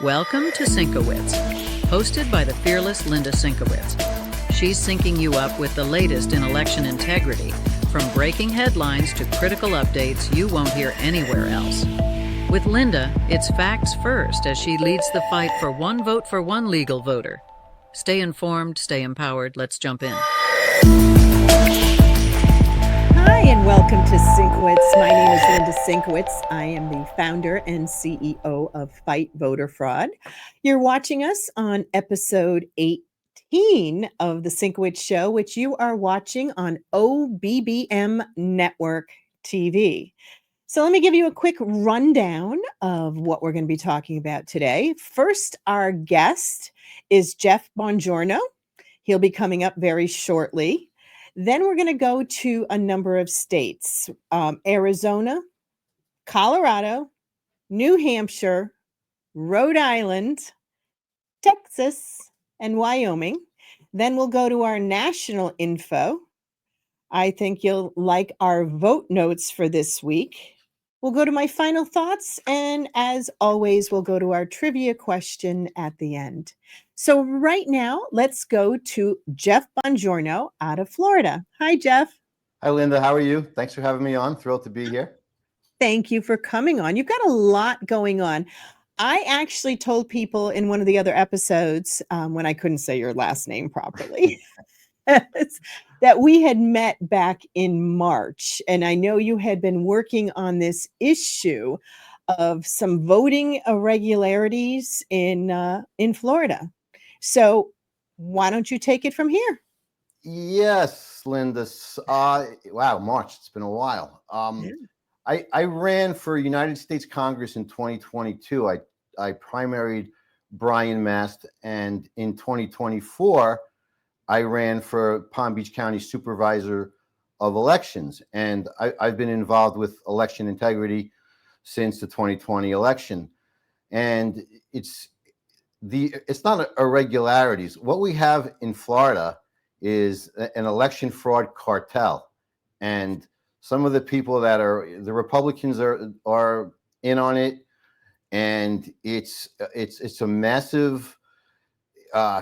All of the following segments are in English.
Welcome to Sinkowitz, hosted by the fearless Linda Sinkowitz. She's syncing you up with the latest in election integrity, from breaking headlines to critical updates you won't hear anywhere else. With Linda, it's facts first as she leads the fight for one vote for one legal voter. Stay informed, stay empowered. Let's jump in. Hi, and welcome to Sinkowitz. My name is Linda Sinkowitz. I am the founder and CEO of Fight Voter Fraud. You're watching us on episode 18 of the Sinkowitz Show, which you are watching on OBBM Network TV. So let me give you a quick rundown of what we're going to be talking about today. First, our guest is Jeff Buongiorno. He'll be coming up very shortly. Then we're going to go to a number of states, Arizona, Colorado, New Hampshire, Rhode Island, Texas, and Wyoming. Then we'll go to our national info. I think you'll like our vote notes for this week. We'll go to my final thoughts. And as always, we'll go to our trivia question at the end. So right now, let's go to Jeff Buongiorno out of Florida. Hi, Jeff. Hi, Linda. How are you? Thanks for having me on. Thrilled to be here. Thank you for coming on. You've got a lot going on. I actually told people in one of the other episodes, when I couldn't say your last name properly, that we had met back in March. And I know you had been working on this issue of some voting irregularities in Florida. So why don't you take it from here? Yes, Linda. Wow, March. It's been a while. I ran for United States Congress in 2022. I primaried Brian Mast, and in 2024, I ran for Palm Beach County Supervisor of Elections. And I've been involved with election integrity since the 2020 election. And it's not irregularities. What we have in Florida is an election fraud cartel. And some of the people that are the Republicans are in on it, and it's a massive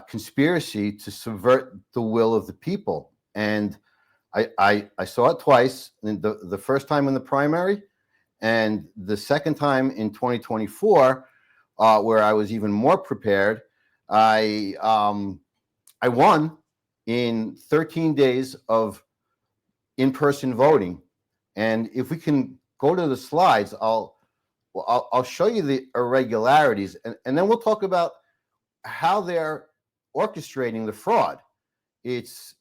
conspiracy to subvert the will of the people. And I saw it twice. The first time in the primary, and the second time in 2024, where I was even more prepared. I won in 13 days of in-person voting. And if we can go to the slides, I'll show you the irregularities, and then we'll talk about how they're orchestrating the fraud. It's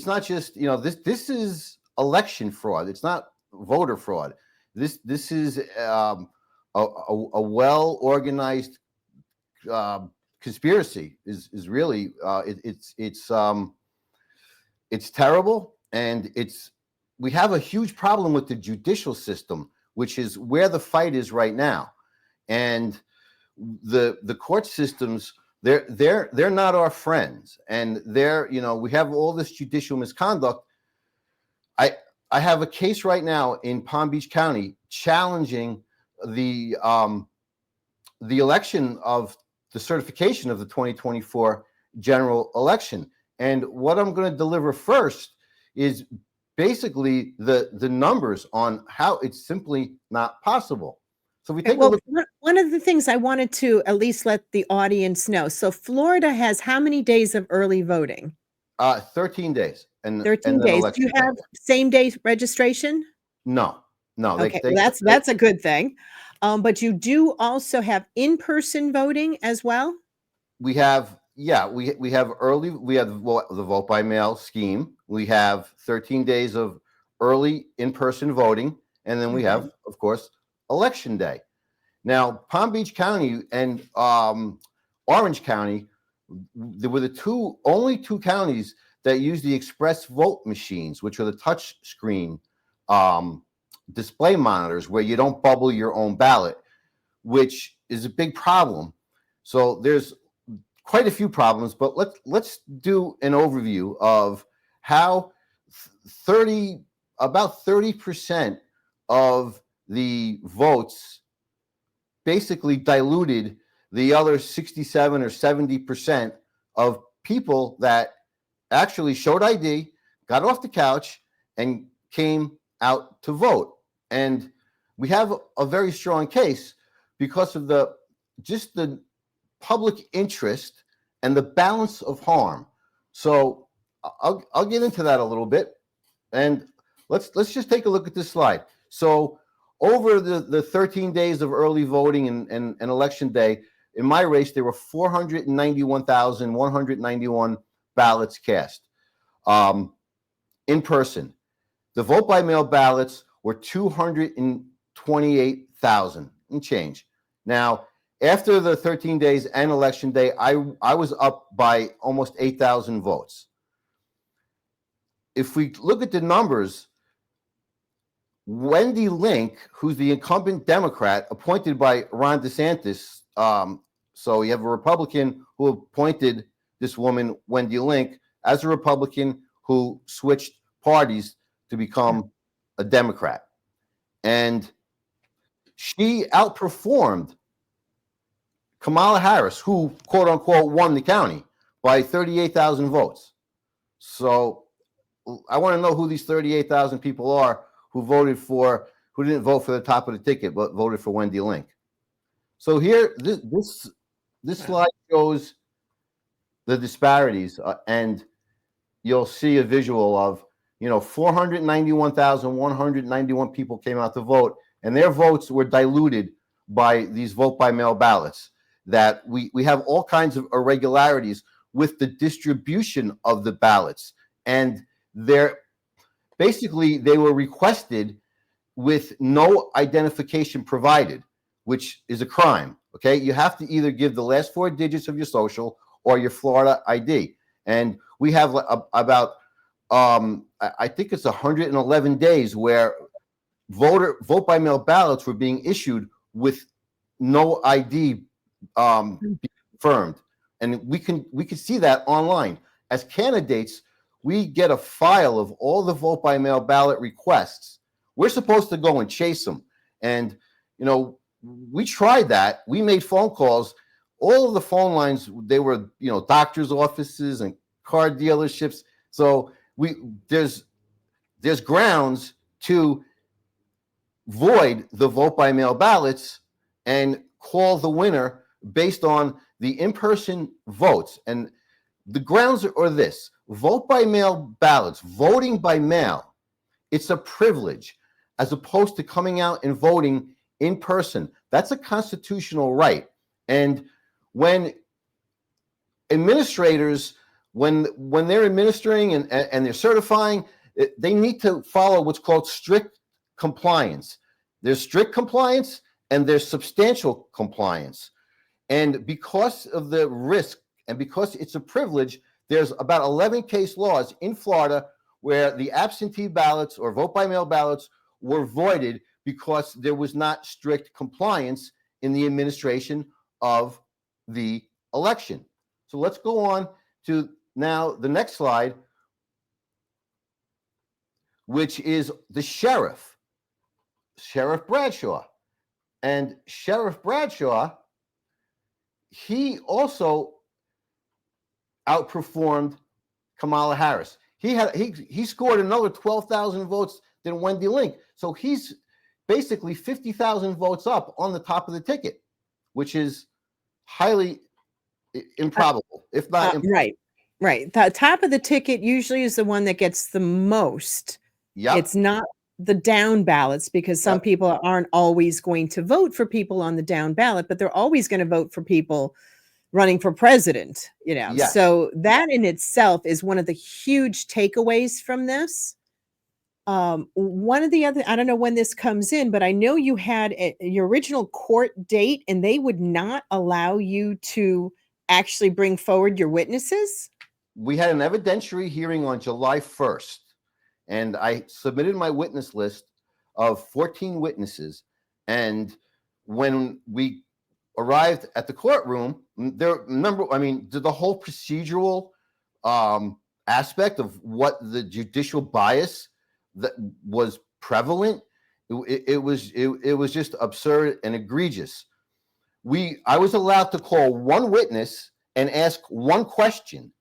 not just, this is election fraud. It's not voter fraud. This is a well-organized conspiracy. Is really it's terrible, and we have a huge problem with the judicial system, which is where the fight is right now. And the court systems, they're not our friends, and we have all this judicial misconduct. I have a case right now in Palm Beach County challenging the election of the certification of the 2024 general election. And what I'm going to deliver first is basically the numbers on how it's simply not possible. So we take a look. One of the things I wanted to at least let the audience know. So Florida has how many days of early voting? 13 days. 13 days. Do you have same day registration? No. Okay, that's a good thing. But you do also have in-person voting as well? We have early, we have the vote by mail scheme. We have 13 days of early in-person voting. And then we have, of course, election day. Now, Palm Beach County and Orange County, there were the only two counties that use the express vote machines, which are the touch screen display monitors where you don't bubble your own ballot, which is a big problem. So there's quite a few problems, but let's do an overview of how about 30% of the votes basically diluted the other 67 or 70% of people that actually showed ID, got off the couch, and came out to vote. And we have a very strong case because of the public interest and the balance of harm. So I'll get into that a little bit, and let's just take a look at this slide. So over the 13 days of early voting and election day, in my race, there were 491,191 ballots cast in person. The vote by mail ballots were 228,000 and change. Now, after the 13 days and election day, I was up by almost 8,000 votes. If we look at the numbers, Wendy Link, who's the incumbent Democrat appointed by Ron DeSantis, so you have a Republican who appointed this woman, Wendy Link, as a Republican who switched parties to become a Democrat. And she outperformed Kamala Harris, who, quote unquote, won the county by 38,000 votes. So I want to know who these 38,000 people are who didn't vote for the top of the ticket, but voted for Wendy Link. So here, this slide shows the disparities, and you'll see a visual of, 491,191 people came out to vote, and their votes were diluted by these vote by mail ballots. That we have all kinds of irregularities with the distribution of the ballots, and they were requested with no identification provided, which is a crime. Okay, you have to either give the last 4 digits of your social or your Florida ID, and we have about I think it's 111 days where vote by mail ballots were being issued with no ID confirmed, and we can see that online. As candidates, we get a file of all the vote by mail ballot requests. We're supposed to go and chase them, and we tried that. We made phone calls. All of the phone lines, they were doctors' offices and car dealerships. So there's grounds to void the vote by mail ballots and call the winner based on the in-person votes. And the grounds are this: vote by mail ballots, voting by mail, it's a privilege as opposed to coming out and voting in person. That's a constitutional right. And when administrators, when they're administering and they're certifying, they need to follow what's called strict compliance. There's strict compliance and there's substantial compliance. And because of the risk and because it's a privilege, there's about 11 case laws in Florida where the absentee ballots or vote by mail ballots were voided because there was not strict compliance in the administration of the election. So let's go on to now the next slide, which is the Sheriff Bradshaw. And Sheriff Bradshaw, he also outperformed Kamala Harris. He scored another 12,000 votes than Wendy Link. So he's basically 50,000 votes up on the top of the ticket, which is highly improbable, if not improbable. Right. The top of the ticket usually is the one that gets the most. Yep. It's not the down ballots, because some people aren't always going to vote for people on the down ballot, but they're always going to vote for people running for president, Yes. So that in itself is one of the huge takeaways from this. One of the other, I don't know when this comes in, but I know you had your original court date and they would not allow you to actually bring forward your witnesses. We had an evidentiary hearing on July 1st, and I submitted my witness list of 14 witnesses. And when we arrived at the courtroom, the whole procedural aspect of what the judicial bias that was prevalent, it was just absurd and egregious. I was allowed to call one witness and ask one question,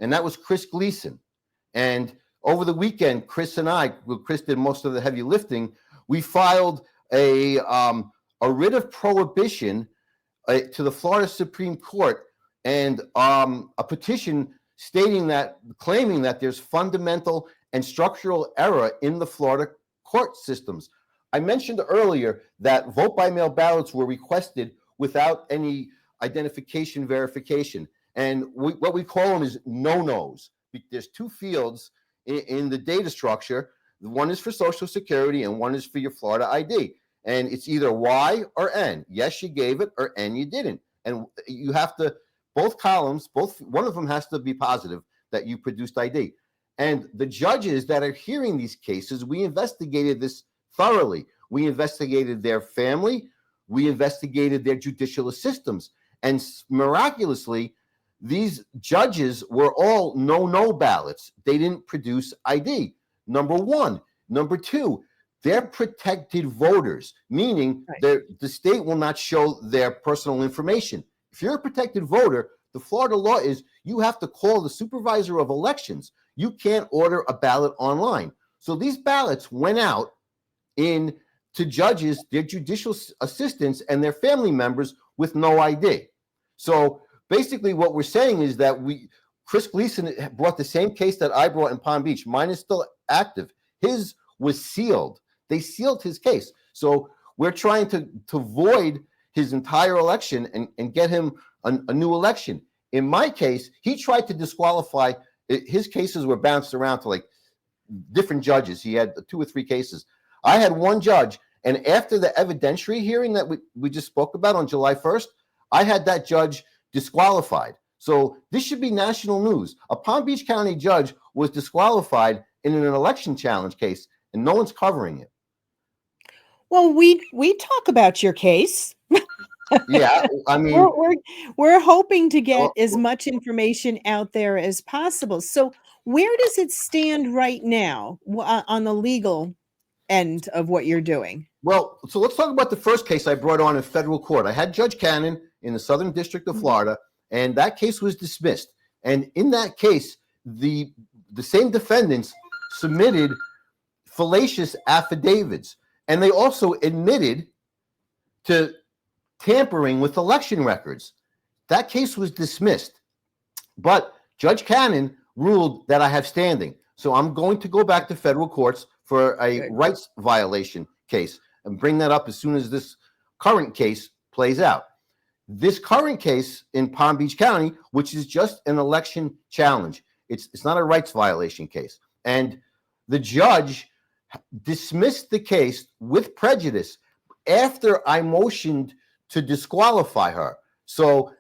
and that was Chris Gleason. And over the weekend, Chris did most of the heavy lifting. We filed a writ of prohibition to the Florida Supreme Court, and a petition claiming that there's fundamental and structural error in the Florida court systems. I mentioned earlier that vote-by-mail ballots were requested without any identification verification. And what we call them is no-nos. There's two fields in the data structure. One is for Social Security and one is for your Florida ID. And it's either Y or N. Yes, you gave it, or N, you didn't. And you have to, both columns, one of them has to be positive that you produced ID. And the judges that are hearing these cases, we investigated this thoroughly. We investigated their family. We investigated their judicial systems. And miraculously, these judges were all no ballots. They didn't produce ID, number one. Number two, they're protected voters, meaning the state will not show their personal information. If you're a protected voter, the Florida law is you have to call the supervisor of elections. You can't order a ballot online. So these ballots went out to judges, their judicial assistants, and their family members with no ID. So basically what we're saying is that Chris Gleason brought the same case that I brought in Palm Beach. Mine is still active. His was sealed. They sealed his case. So we're trying to void his entire election and get him a new election. In my case, he tried to disqualify. His cases were bounced around to like different judges. He had 2 or 3 cases. I had one judge, and after the evidentiary hearing that we just spoke about on July 1st, I had that judge disqualified. So this should be national news. A Palm Beach County judge was disqualified in an election challenge case, and no one's covering it. Well, we talk about your case. Yeah, I mean, we're hoping to get as much information out there as possible. So where does it stand right now on the legal end of what you're doing? Well, so let's talk about the first case I brought on in federal court. I had Judge Cannon in the Southern District of Florida, and that case was dismissed. And in that case, the same defendants submitted fallacious affidavits, and they also admitted to tampering with election records. That case was dismissed, but Judge Cannon ruled that I have standing. So I'm going to go back to federal courts for a rights violation case and bring that up as soon as this current case plays out. This current case in Palm Beach County, which is just an election challenge, it's not a rights violation case. And the judge dismissed the case with prejudice after I motioned to disqualify her. So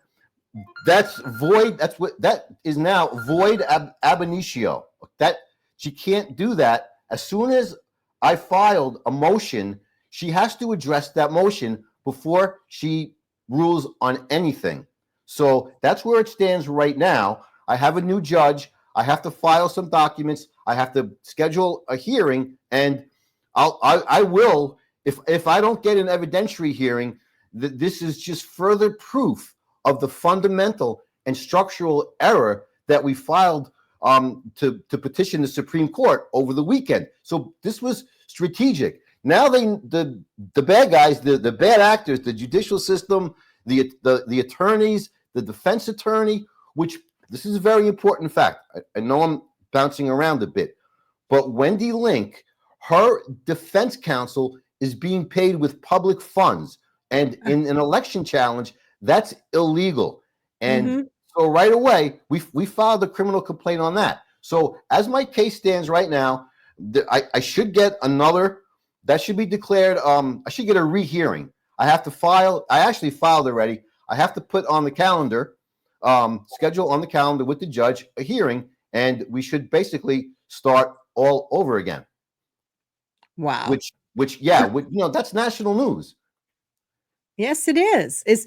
that's void. That is now void ab initio. That she can't do that. As soon as I filed a motion, she has to address that motion before she rules on anything. So that's where it stands right now. I have a new judge. I have to file some documents. I have to schedule a hearing, and I will, if I don't get an evidentiary hearing, this is just further proof of the fundamental and structural error that we filed to petition the Supreme Court over the weekend. So this was strategic. Now the bad guys, the bad actors, the judicial system, the attorneys, the defense attorney, which this is a very important fact. I know I'm bouncing around a bit, but Wendy Link, her defense counsel is being paid with public funds. And in an election challenge, that's illegal. And so right away, we filed a criminal complaint on that. So as my case stands right now, I should get another, that should be declared, I should get a rehearing. I have to file, I actually filed already. I have to put on the calendar, schedule on the calendar with the judge a hearing, and we should basically start all over again. Wow. Which that's national news. Yes, it is. Is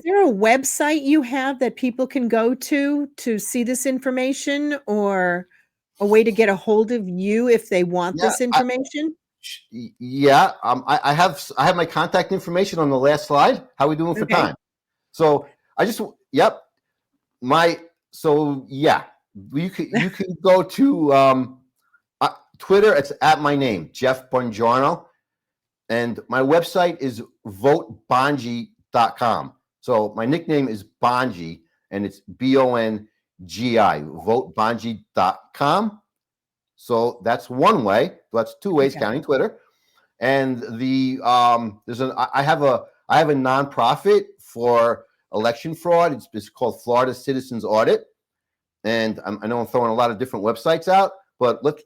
there a website you have that people can go to see this information, or a way to get a hold of you if they want this information? I have my contact information on the last slide. How are we doing for time? So I just, yep. You can go to Twitter. It's at my name, Jeff Buongiorno. And my website is votebongi.com. So my nickname is Bongi, and it's Bongi, votebongi.com. So that's one way. That's two ways, counting Twitter. And I have a nonprofit for election fraud. It's called Florida Citizens Audit. And I know I'm throwing a lot of different websites out, but if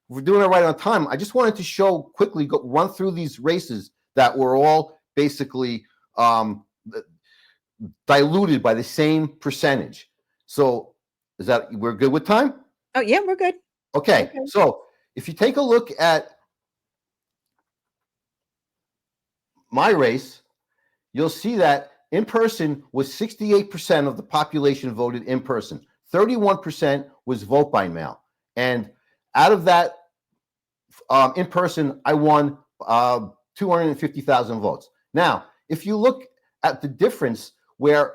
we're doing it right on time, I just wanted to show quickly, run through these races that were all basically diluted by the same percentage. So we're good with time? Oh, yeah, we're good. Okay. So if you take a look at my race, you'll see that in person was 68% of the population voted in person. 31% was vote by mail. And out of that, in person, I won 250,000 votes. Now, if you look at the difference where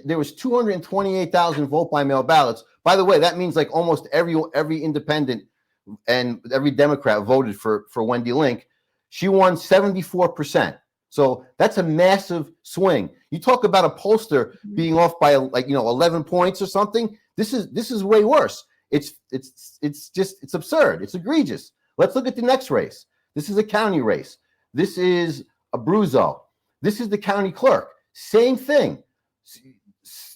there was 228,000 vote by mail ballots. By the way, that means like almost every independent and every Democrat voted for Wendy Link. She won 74%. So that's a massive swing. You talk about a pollster being off by 11 points or something. This is way worse. It's absurd. It's egregious. Let's look at the next race. This is a county race. This is Abruzzo. This is the county clerk. Same thing.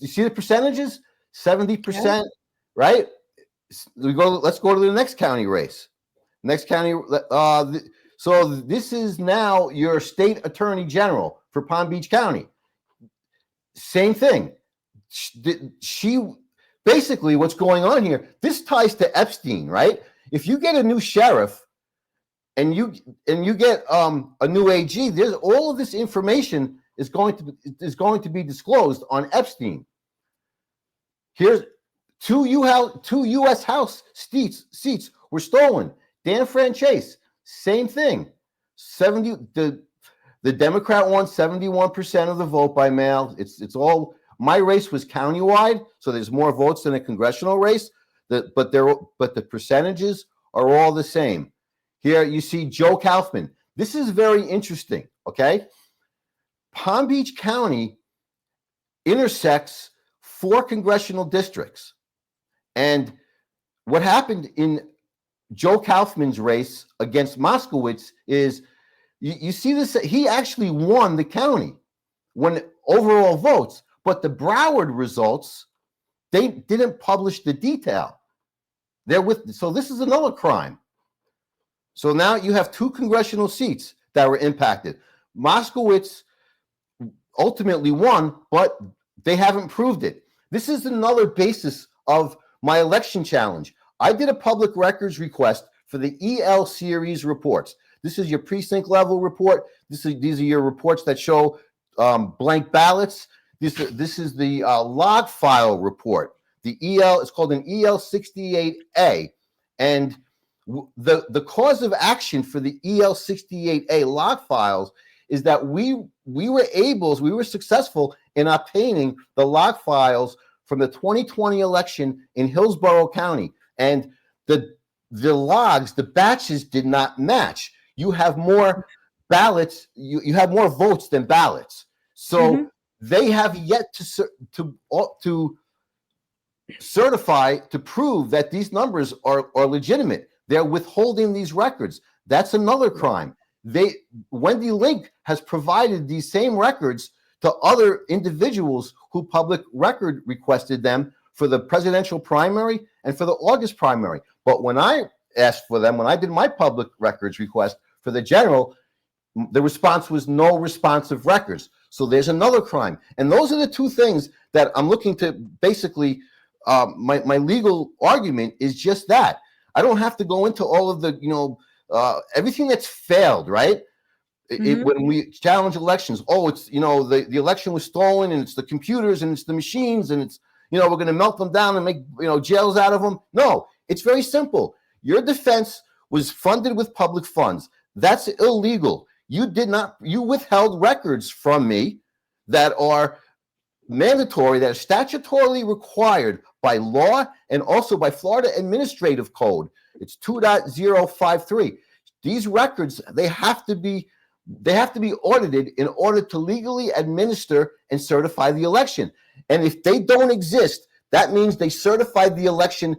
You see the percentages? 70%, right? Let's go to the next county race. Next county. So this is now your state attorney general for Palm Beach County. Same thing. She basically, what's going on here, this ties to Epstein, right? If you get a new sheriff and you get a new AG, there's all of this information is going to be disclosed on Epstein. Here's two U.S. House seats were stolen. Dan Franchese, same thing. The Democrat won 71% of the vote by mail. It's all. My race was countywide, so there's more votes than a congressional race. But the percentages are all the same. Here you see Joe Kaufman. This is very interesting. Okay, Palm Beach County intersects 4 congressional districts, and what happened in Joe Kaufman's race against Moskowitz is you see this. He actually won the county when overall votes. But the Broward results, they didn't publish the detail. So this is another crime. So now you have 2 congressional seats that were impacted. Moskowitz ultimately won, but they haven't proved it. This is another basis of my election challenge. I did a public records request for the EL series reports. This is your precinct level report. These are your reports that show blank ballots. This is the log file report. The EL is called an EL 68A, and the cause of action for the EL 68A log files is that we were successful in obtaining the log files from the 2020 election in Hillsborough County, and the logs, the batches did not match. You have more ballots, you have more votes than ballots, so. They have yet to certify, to prove that these numbers are legitimate. They're withholding these records. That's another crime. Wendy Link has provided these same records to other individuals who public record requested them for the presidential primary and for the August primary. But when I asked for them, when I did my public records request for the general, the response was no responsive records. So there's another crime. And those are the 2 things that I'm looking to basically, my legal argument is just that. I don't have to go into all of the, everything that's failed, right? When we challenge elections, it's, the election was stolen and it's the computers and it's the machines and it's, we're going to melt them down and make, jails out of them. No, it's very simple. Your defense was funded with public funds. That's illegal. you withheld records from me that are mandatory, that are statutorily required by law and also by Florida Administrative Code. It's 2.053. These records, they have to be audited in order to legally administer and certify the election. And if they don't exist, that means they certified the election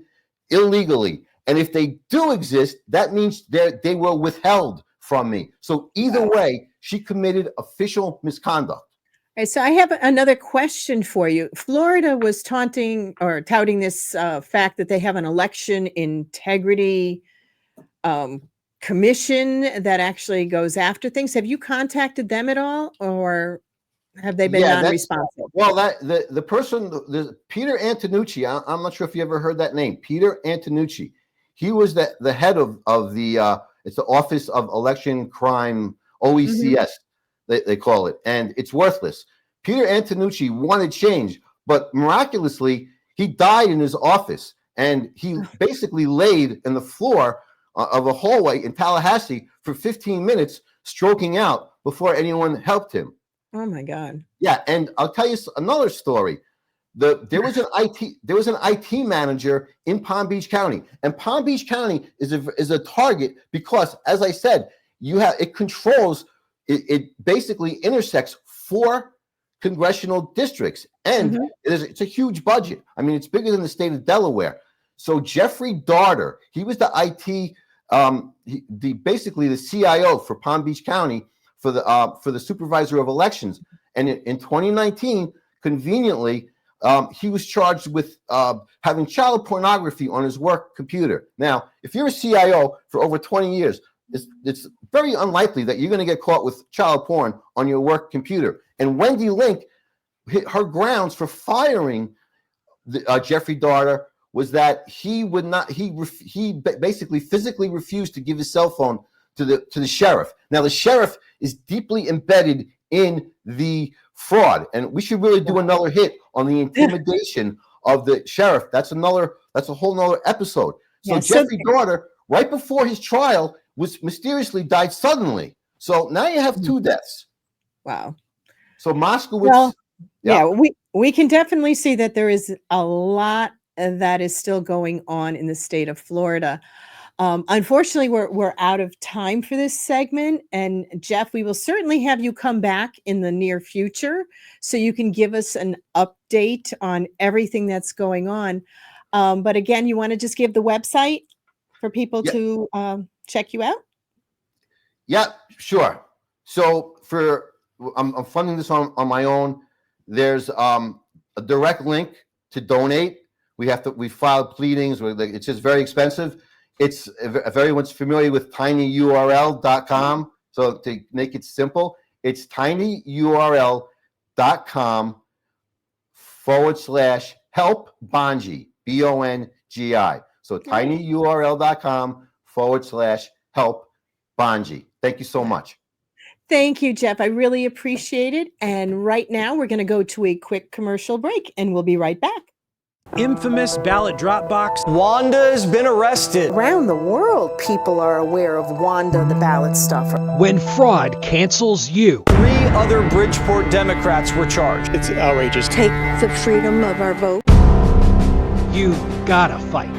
illegally. And if they do exist, that means they were withheld from me. So either way, she committed official misconduct. All right, so I have another question for you. Florida was touting this fact that they have an election integrity commission that actually goes after things. Have you contacted them at all, or have they been non-responsive? Well, the person, Peter Antonucci, I'm not sure if you ever heard that name, Peter Antonucci. He was the head of the it's the Office of Election Crime, OECS, they call it, and it's worthless. Peter Antonucci wanted change, but miraculously, he died in his office, and he basically laid in the floor of a hallway in Tallahassee for 15 minutes, stroking out before anyone helped him. Oh my God! Yeah, and I'll tell you another story. There was an IT manager in Palm Beach County, and Palm Beach County is a target because, as I said, it basically intersects 4 congressional districts, and it's a huge budget. I mean, it's bigger than the state of Delaware. So Jeffrey Darter, he was the IT, basically the CIO for Palm Beach County for the Supervisor of Elections, and in 2019, conveniently, he was charged with having child pornography on his work computer. Now, if you're a CIO for over 20 years, it's very unlikely that you're going to get caught with child porn on your work computer. And Wendy Link, her grounds for firing Jeffrey Darter was that he basically physically refused to give his cell phone to the sheriff. Now, the sheriff is deeply embedded in the fraud, and we should really do another hit on the intimidation of the sheriff. That's a whole nother episode. So Jeffrey Darter, right before his trial, was mysteriously died suddenly. So now you have 2 deaths. Wow. So Moskowitz. Well, we can definitely see that there is a lot that is still going on in the state of Florida. Unfortunately, we're out of time for this segment. And Jeff, we will certainly have you come back in the near future so you can give us an update on everything that's going on. But again, you want to just give the website for people to check you out? Yeah, sure. So I'm funding this on my own. There's a direct link to donate. We filed pleadings. It's just very expensive. It's if everyone's familiar with tinyurl.com. So to make it simple, it's tinyurl.com/help Bongi, Bongi. So tinyurl.com/help Bongi. Thank you so much. Thank you, Jeff. I really appreciate it. And right now we're going to go to a quick commercial break and we'll be right back. Infamous ballot drop box. Wanda's been arrested. Around the world, people are aware of Wanda the ballot stuffer. When fraud cancels you. 3 other Bridgeport Democrats were charged. It's outrageous. Take the freedom of our vote. You gotta fight.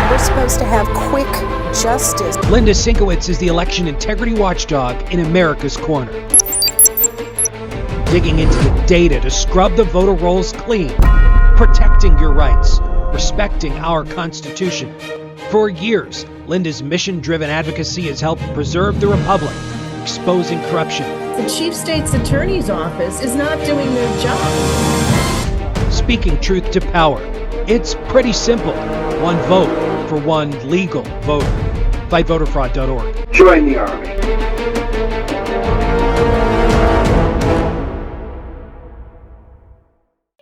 We're supposed to have quick justice. Linda Sinkowitz is the election integrity watchdog in America's corner. Digging into the data to scrub the voter rolls clean, protecting your rights, respecting our Constitution. For years, Linda's mission-driven advocacy has helped preserve the Republic, exposing corruption. The Chief State's Attorney's Office is not doing their job. Speaking truth to power. It's pretty simple. One vote for one legal voter. FightVoterFraud.org. Join the army.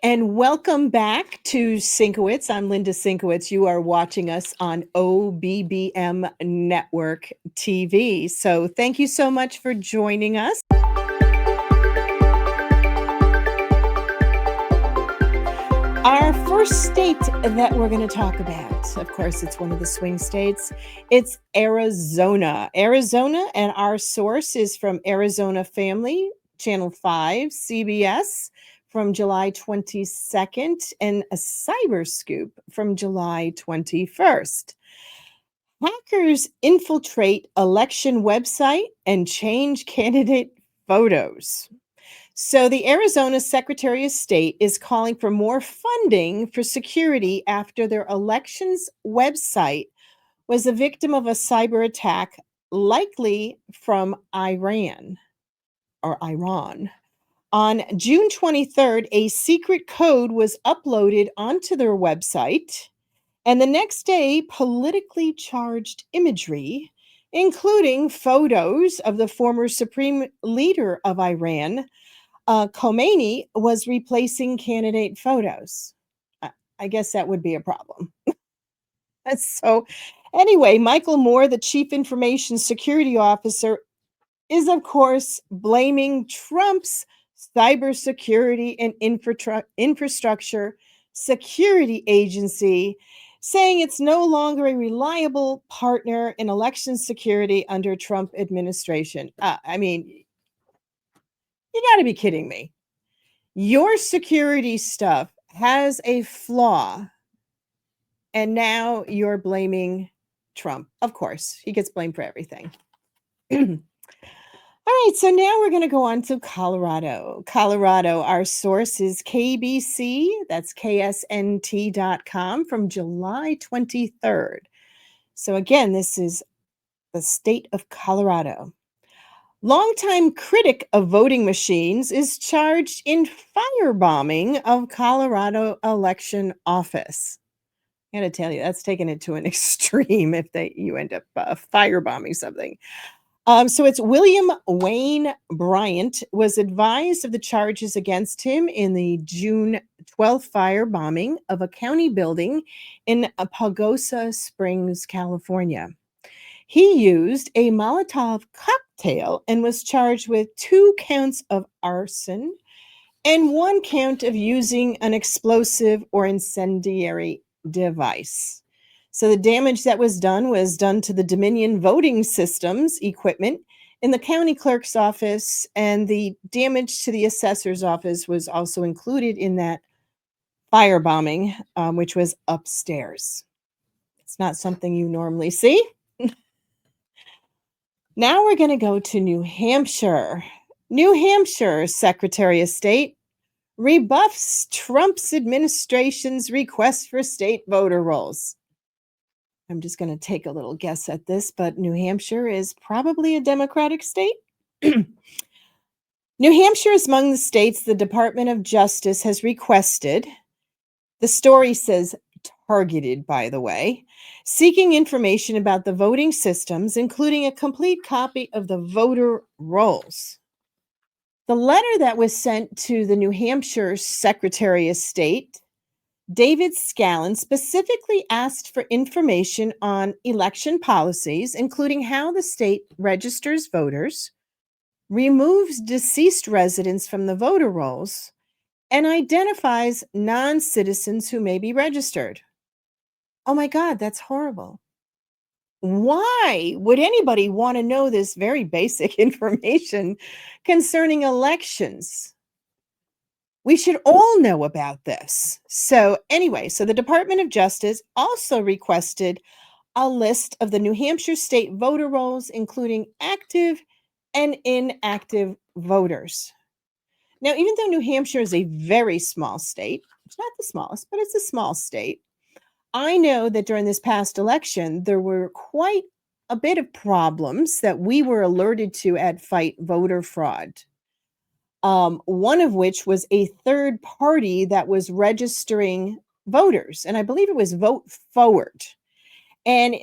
And welcome back to Sinkowitz. I'm Linda Sinkowitz. You are watching us on OBBM Network TV. So thank you so much for joining us. Our first first state that we're going to talk about, of course, it's one of the swing states. It's Arizona. Arizona, and our source is from Arizona Family, Channel 5, CBS, from July 22nd, and a Cyber Scoop from July 21st. Hackers infiltrate election website and change candidate photos. So, the Arizona Secretary of State is calling for more funding for security after their elections website was a victim of a cyber attack, likely from Iran or Iran. On June 23rd, a secret code was uploaded onto their website, and the next day, politically charged imagery, including photos of the former supreme leader of Iran, Khomeini, was replacing candidate photos. I guess that would be a problem. So, anyway, Michael Moore, the chief information security officer, is, of course, blaming Trump's cybersecurity and infrastructure security agency, saying it's no longer a reliable partner in election security under Trump administration. I mean, you got to be kidding me. Your security stuff has a flaw, and now you're blaming Trump. Of course, he gets blamed for everything. All right, so now we're going to go on to Colorado. Colorado, our source is KBC, that's KSNT.com, from July 23rd. So again, this is the state of Colorado. Longtime critic of voting machines is charged in firebombing of Colorado election office. I gotta tell you, that's taking it to an extreme if you end up firebombing something. So it's William Wayne Bryant was advised of the charges against him in the June 12th firebombing of a county building in Pagosa Springs, California. He used a Molotov cocktail and was charged with 2 counts of arson and 1 count of using an explosive or incendiary device. So the damage that was done to the Dominion voting systems equipment in the county clerk's office, and the damage to the assessor's office was also included in that firebombing, which was upstairs. It's not something you normally see. Now we're going to go to New Hampshire. New Hampshire Secretary of State rebuffs Trump's administration's request for state voter rolls. I'm just going to take a little guess at this, but New Hampshire is probably a Democratic state. New Hampshire is among the states the Department of Justice has requested. The story says targeted, by the way, seeking information about the voting systems, including a complete copy of the voter rolls. The letter that was sent to the New Hampshire Secretary of State, David Scallon, specifically asked for information on election policies, including how the state registers voters, removes deceased residents from the voter rolls, and identifies non-citizens who may be registered. Oh my God, that's horrible. Why would anybody want to know this very basic information concerning elections? We should all know about this. So anyway, the Department of Justice also requested a list of the New Hampshire state voter rolls, including active and inactive voters. Now, even though New Hampshire is a very small state, it's not the smallest, but it's a small state, I know that during this past election, there were quite a bit of problems that we were alerted to at Fight Voter Fraud. One of which was a third party that was registering voters, and I believe it was Vote Forward. And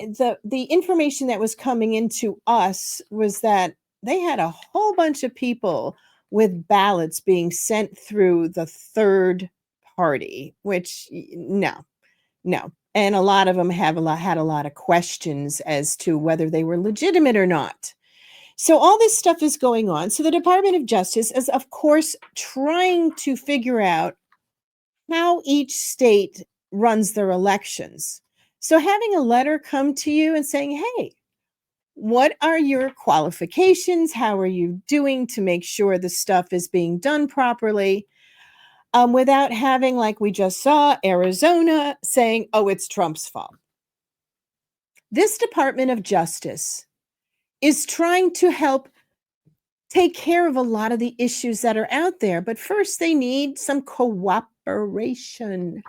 the information that was coming into us was that they had a whole bunch of people with ballots being sent through the third party, which no. And a lot of them had a lot of questions as to whether they were legitimate or not. So all this stuff is going on. So the Department of Justice is, of course, trying to figure out how each state runs their elections. So having a letter come to you and saying, hey, what are your qualifications? How are you doing to make sure the stuff is being done properly? Without having, like we just saw, Arizona saying, oh, it's Trump's fault. This Department of Justice is trying to help take care of a lot of the issues that are out there. But first, they need some cooperation.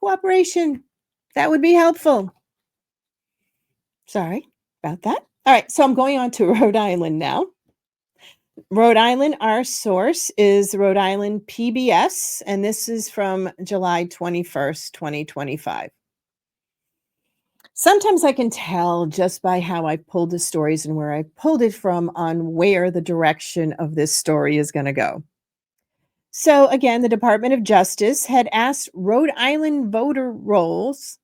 Cooperation. That would be helpful. Sorry about that. All right, so I'm going on to Rhode Island now. Rhode Island, our source is Rhode Island PBS, and this is from July 21st, 2025. Sometimes I can tell just by how I pulled the stories and where I pulled it from on where the direction of this story is going to go. So again, the Department of Justice had asked Rhode Island voter rolls,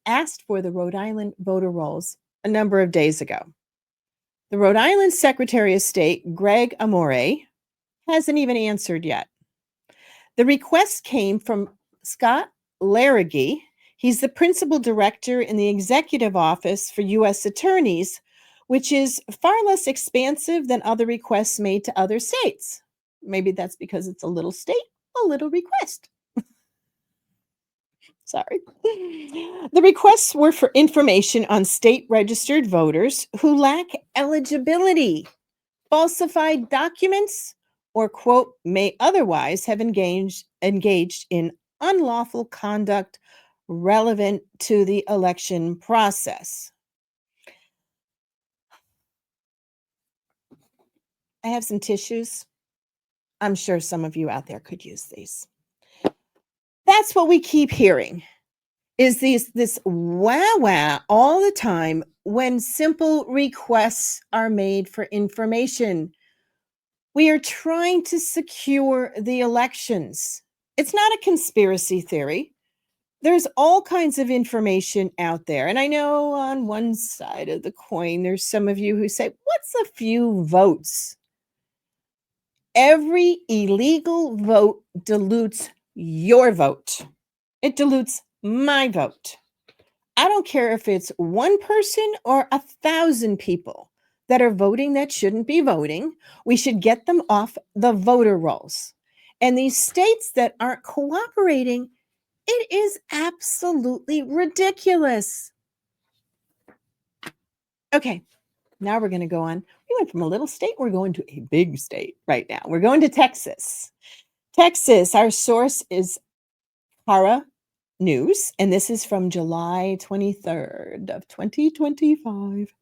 asked for the Rhode Island voter rolls a number of days ago. The Rhode Island Secretary of State, Greg Amore, hasn't even answered yet. The request came from Scott Larragee. He's the principal director in the executive office for U.S. attorneys, which is far less expansive than other requests made to other states. Maybe that's because it's a little state, a little request. Sorry. The requests were for information on state registered voters who lack eligibility, falsified documents, or, quote, may otherwise have engaged in unlawful conduct relevant to the election process. I have some tissues. I'm sure some of you out there could use these. That's what we keep hearing, is this wah all the time when simple requests are made for information. We are trying to secure the elections. It's not a conspiracy theory. There's all kinds of information out there. And I know on one side of the coin, there's some of you who say, what's a few votes? Every illegal vote dilutes your vote. It dilutes my vote. I don't care if it's one person or 1,000 people that are voting that shouldn't be voting. We should get them off the voter rolls. And these states that aren't cooperating, it is absolutely ridiculous. Okay, now we're going to go on. We went from a little state, we're going to a big state right now. We're going to Texas. Texas, our source is Para News, and this is from July 23rd of 2025.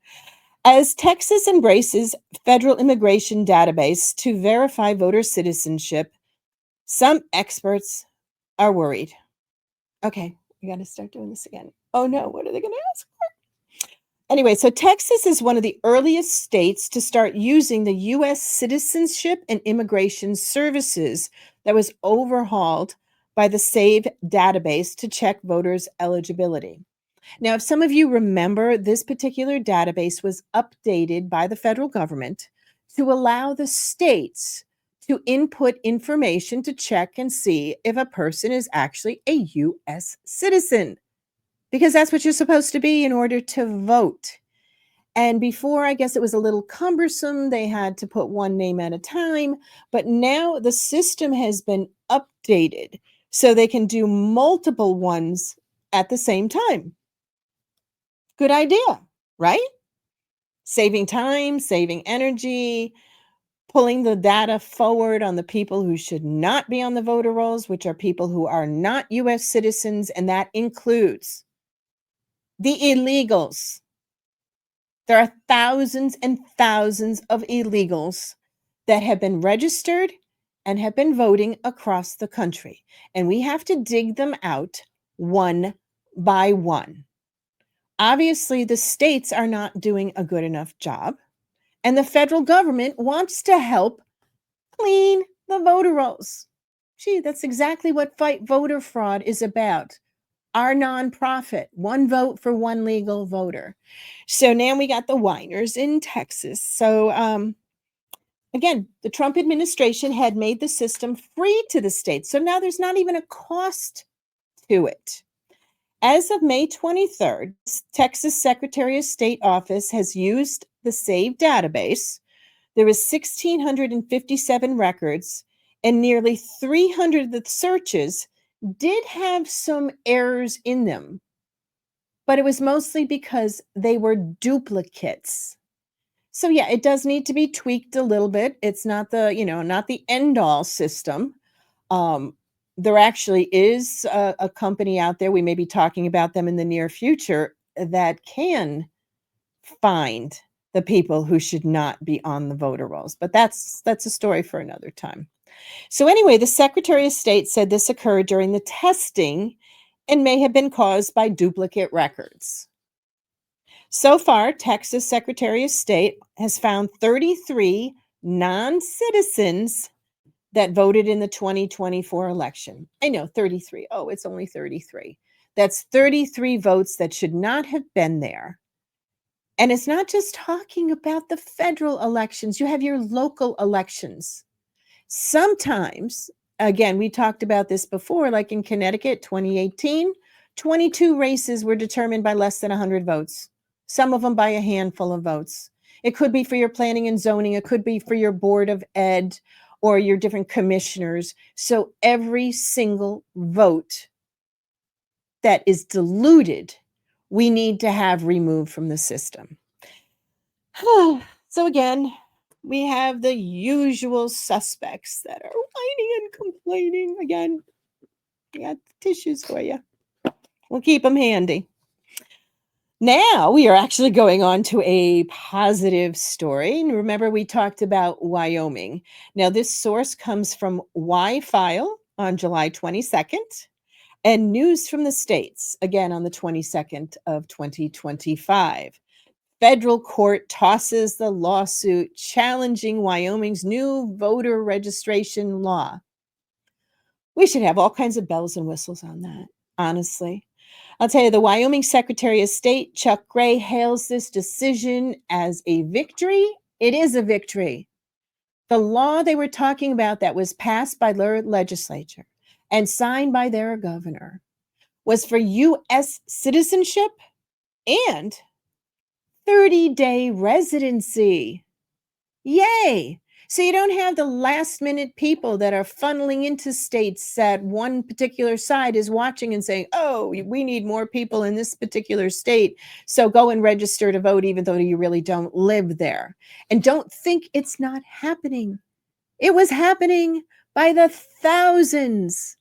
As Texas embraces federal immigration database to verify voter citizenship, some experts are worried. Okay, we got to start doing this again. Oh no, what are they going to ask for? Anyway, so Texas is one of the earliest states to start using the U.S. Citizenship and Immigration Services that was overhauled by the SAVE database to check voters' eligibility. Now, if some of you remember, this particular database was updated by the federal government to allow the states to input information to check and see if a person is actually a U.S. citizen, because that's what you're supposed to be in order to vote. And before, I guess it was a little cumbersome. They had to put one name at a time, but now the system has been updated so they can do multiple ones at the same time. Good idea, right? Saving time, saving energy, pulling the data forward on the people who should not be on the voter rolls, which are people who are not U.S. citizens, and that includes the illegals. There are thousands and thousands of illegals that have been registered and have been voting across the country, and we have to dig them out one by one. Obviously, the states are not doing a good enough job, and the federal government wants to help clean the voter rolls. Gee, that's exactly what Fight Voter Fraud is about. Our nonprofit, one vote for one legal voter. So now we got the whiners in Texas. So again, the Trump administration had made the system free to the states. So now there's not even a cost to it. As of May 23rd, Texas Secretary of State office has used the SAVE database. There was 1,657 records, and nearly 300 of the searches did have some errors in them, but it was mostly because they were duplicates. So yeah, it does need to be tweaked a little bit. It's not the, not the end-all system. There actually is a company out there, we may be talking about them in the near future, that can find the people who should not be on the voter rolls. But that's a story for another time. So anyway, the Secretary of State said this occurred during the testing and may have been caused by duplicate records. So far, Texas Secretary of State has found 33 non-citizens that voted in the 2024 election. I know, 33. Oh, it's only 33. That's 33 votes that should not have been there. And it's not just talking about the federal elections. You have your local elections. Sometimes, again, we talked about this before, like in Connecticut, 2018, 22 races were determined by less than 100 votes. Some of them by a handful of votes. It could be for your planning and zoning. It could be for your board of ed or your different commissioners. So every single vote that is diluted, we need to have removed from the system. So again, we have the usual suspects that are whining and complaining. Again, I got tissues for you. We'll keep them handy. Now we are actually going on to a positive story. And remember, we talked about Wyoming. Now, this source comes from Y-File on July 22nd and News from the States, again on the 22nd of 2025. Federal court tosses the lawsuit challenging Wyoming's new voter registration law. We should have all kinds of bells and whistles on that, honestly. I'll tell you, the Wyoming Secretary of State, Chuck Gray, hails this decision as a victory. It is a victory. The law they were talking about that was passed by their legislature and signed by their governor was for U.S. citizenship and 30-day residency. Yay! So you don't have the last-minute people that are funneling into states that one particular side is watching and saying, oh, we need more people in this particular state, so go and register to vote even though you really don't live there. And don't think it's not happening. It was happening by the thousands.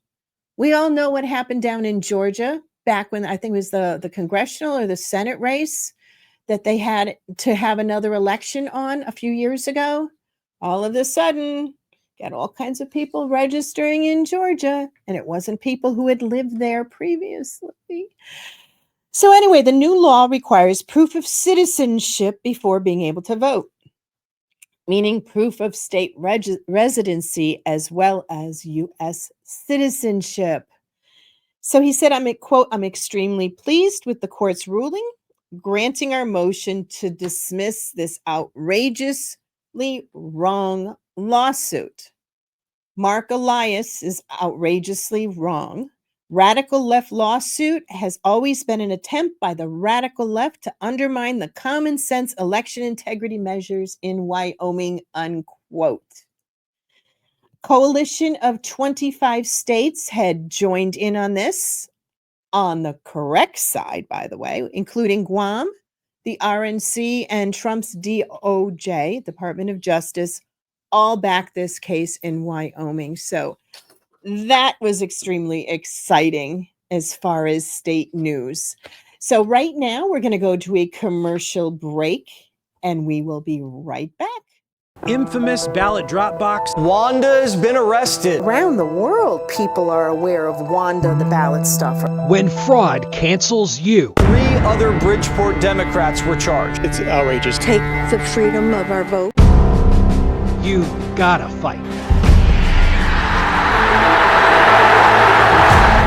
We all know what happened down in Georgia back when I think it was the congressional or the Senate race that they had to have another election on a few years ago. All of a sudden, got all kinds of people registering in Georgia, and it wasn't people who had lived there previously. So anyway, the new law requires proof of citizenship before being able to vote, meaning proof of state residency as well as U.S. citizenship. So he said, I'm extremely pleased with the court's ruling, granting our motion to dismiss this outrageously wrong lawsuit. Mark Elias is outrageously wrong. Radical left lawsuit has always been an attempt by the radical left to undermine the common sense election integrity measures in Wyoming, unquote. Coalition of 25 states had joined in on this, on the correct side, by the way, including Guam, the RNC, and Trump's DOJ, Department of Justice, all back this case in Wyoming. So that was extremely exciting as far as state news. So right now we're going to go to a commercial break and we will be right back. Infamous ballot drop box. Wanda's been arrested. Around the world, people are aware of Wanda the ballot stuffer. When fraud cancels you. 3 other Bridgeport Democrats were charged. It's outrageous. Take the freedom of our vote. You gotta fight.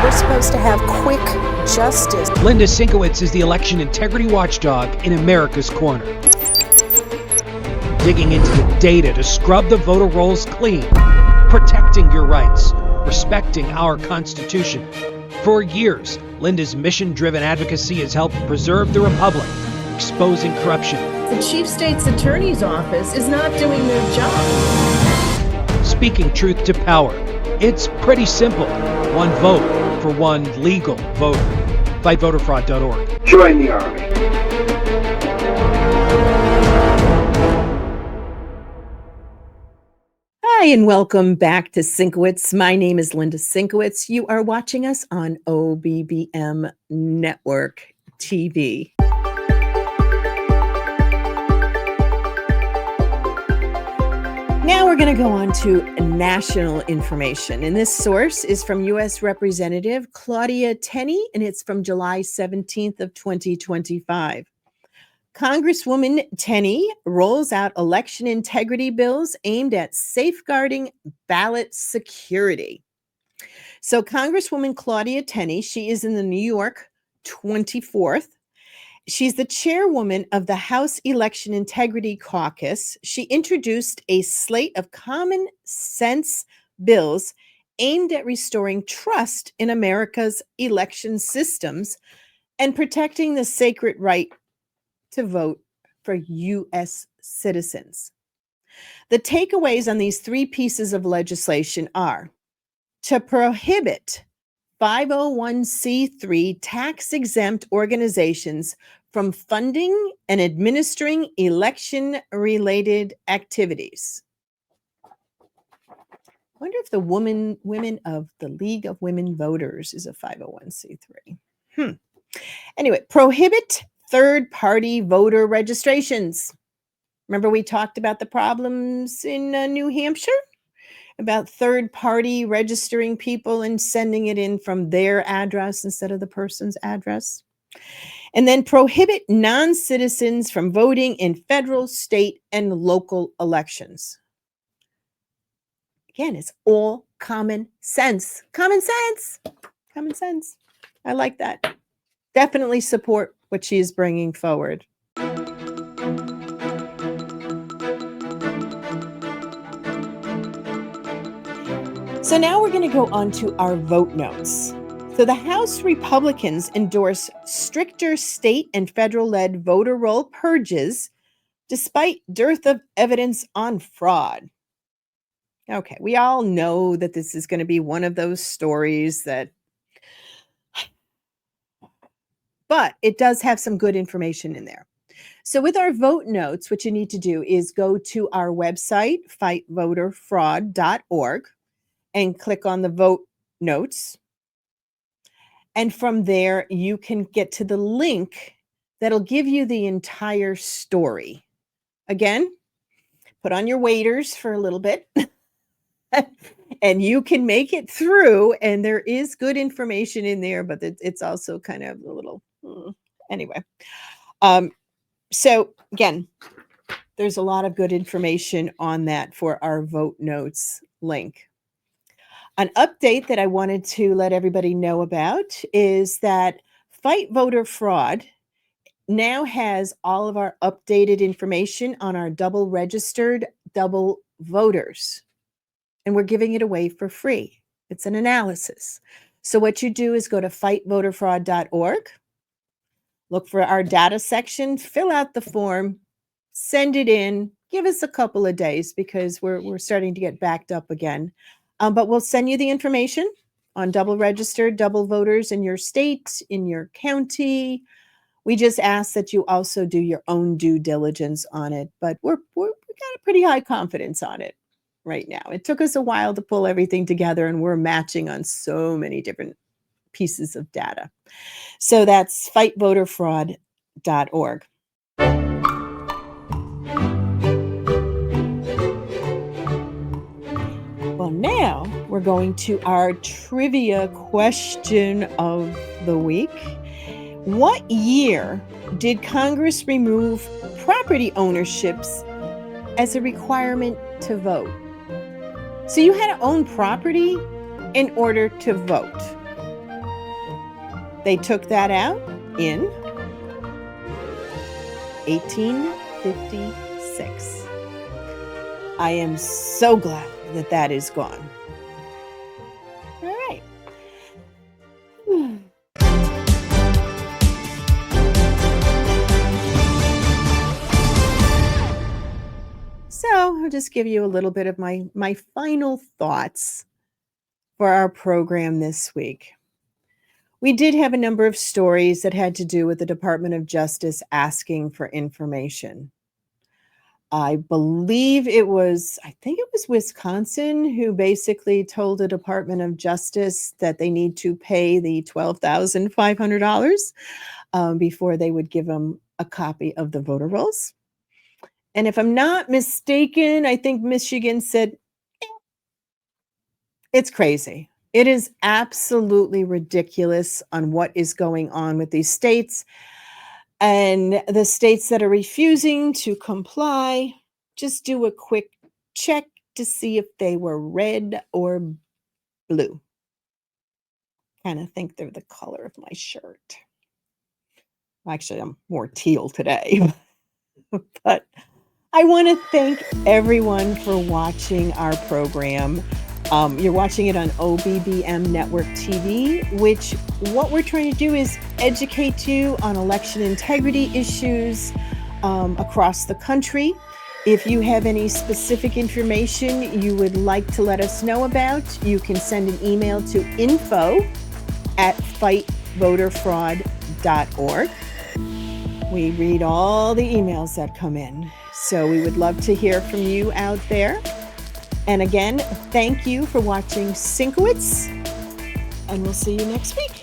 We're supposed to have quick justice. Linda Sinkowitz is the election integrity watchdog in America's Corner. Digging into the data to scrub the voter rolls clean, protecting your rights, respecting our Constitution. For years, Linda's mission-driven advocacy has helped preserve the republic, exposing corruption, The chief state's attorney's office is not doing their job. speaking truth to power. It's pretty simple. One vote for one legal voter. FightVoterFraud.org. Join the Army. Hi, and welcome back to Sinkowitz. My name is Linda Sinkowitz. You are watching us on OBBM Network TV. Now we're going to go on to national information. And this source is from U.S. Representative Claudia Tenney, and it's from July 17th of 2025. Congresswoman Tenney rolls out election integrity bills aimed at safeguarding ballot security. So Congresswoman Claudia Tenney, she is in the New York 24th. She's the chairwoman of the House Election Integrity Caucus. She introduced a slate of common sense bills aimed at restoring trust in America's election systems and protecting the sacred right to vote for U.S. citizens. The takeaways on these three pieces of legislation are to prohibit 501c3 tax-exempt organizations from funding and administering election-related activities. I wonder if the women of the League of Women Voters is a 501c3. Anyway, prohibit third-party voter registrations. Remember we talked about the problems in New Hampshire? About third-party registering people and sending it in from their address instead of the person's address. And then prohibit non-citizens from voting in federal, state, and local elections. Again, it's all common sense. Common sense. Common sense. I like that. Definitely support what she is bringing forward. So now we're going to go on to our vote notes. So the House Republicans endorse stricter state and federal-led voter roll purges despite dearth of evidence on fraud. Okay, we all know that this is going to be one of those stories that, but it does have some good information in there. So with our vote notes, what you need to do is go to our website, fightvoterfraud.org, and click on the vote notes. And from there, you can get to the link that'll give you the entire story. Again, put on your waders for a little bit and you can make it through. And there is good information in there, but it's also kind of a little, anyway. So again, there's a lot of good information on that for our vote notes link. An update that I wanted to let everybody know about is that Fight Voter Fraud now has all of our updated information on our double registered double voters. And we're giving it away for free. It's an analysis. So what you do is go to fightvoterfraud.org, look for our data section, fill out the form, send it in, give us a couple of days because we're starting to get backed up again. But we'll send you the information on double registered, double voters in your state, in your county. We just ask that you also do your own due diligence on it. But we got a pretty high confidence on it right now. It took us a while to pull everything together, and we're matching on so many different pieces of data. So that's fightvoterfraud.org. Well, now we're going to our trivia question of the week. What year did Congress remove property ownerships as a requirement to vote? So you had to own property in order to vote. They took that out in 1856. I am so glad that is gone. All right. I'll just give you a little bit of my final thoughts for our program this week. We did have a number of stories that had to do with the Department of Justice asking for information. I think it was Wisconsin who basically told the Department of Justice that they need to pay the $12,500 before they would give them a copy of the voter rolls. And if I'm not mistaken, I think Michigan said, it's crazy. It is absolutely ridiculous on what is going on with these states. And the states that are refusing to comply, just do a quick check to see if they were red or blue. Kind of think they're the color of my shirt. Actually, I'm more teal today. But I want to thank everyone for watching our program. You're watching it on OBBM Network TV, which what we're trying to do is educate you on election integrity issues across the country. If you have any specific information you would like to let us know about, you can send an email to info@fightvoterfraud.org. We read all the emails that come in, so we would love to hear from you out there. And again, thank you for watching Sinkowitz, and we'll see you next week.